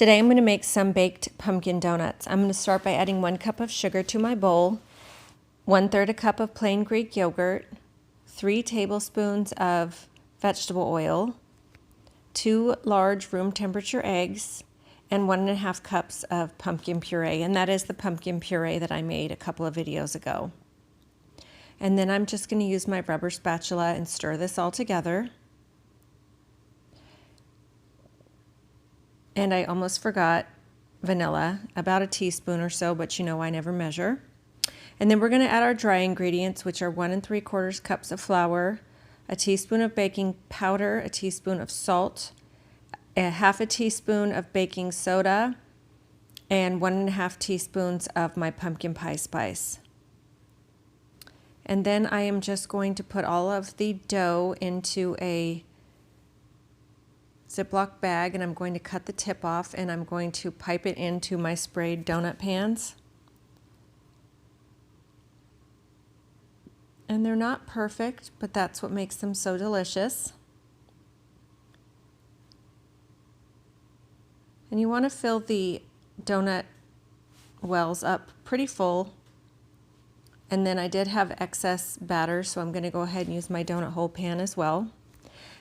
Today I'm going to make some baked pumpkin donuts. I'm going to start by adding 1 cup of sugar to my bowl, 1/3 a cup of plain Greek yogurt, 3 tablespoons of vegetable oil, 2 large room temperature eggs, and 1.5 cups of pumpkin puree. And that is the pumpkin puree that I made a couple of videos ago. And then I'm just going to use my rubber spatula and stir this all together. And I almost forgot vanilla, about a teaspoon or so, but you know I never measure. And then we're going to add our dry ingredients, which are 1 3/4 cups of flour, a teaspoon of baking powder, a teaspoon of salt, a 1/2 teaspoon of baking soda, and 1.5 teaspoons of my pumpkin pie spice. And then I am just going to put all of the dough into a Ziploc bag, and I'm going to cut the tip off, and I'm going to pipe it into my sprayed donut pans. And they're not perfect, but that's what makes them so delicious. And you want to fill the donut wells up pretty full. And then I did have excess batter, so I'm going to go ahead and use my donut hole pan as well.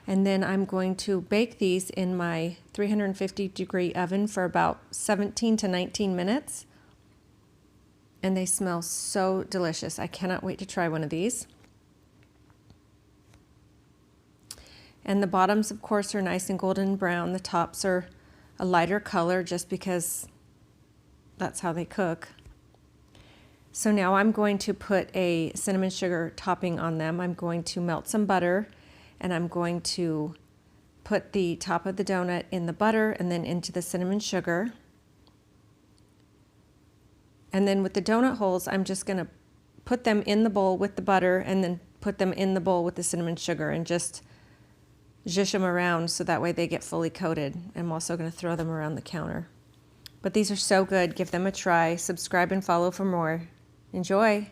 And then I'm going to bake these in my 350-degree oven for about 17 to 19 minutes. And they smell so delicious. I cannot wait to try one of these. And the bottoms, of course, are nice and golden brown. The tops are a lighter color just because that's how they cook. So now I'm going to put a cinnamon sugar topping on them. I'm going to melt some butter, and I'm going to put the top of the donut in the butter and then into the cinnamon sugar. And then with the donut holes, I'm just going to put them in the bowl with the butter and then put them in the bowl with the cinnamon sugar and just zhish them around so that way they get fully coated. I'm also going to throw them around the counter. But these are so good. Give them a try. Subscribe and follow for more. Enjoy!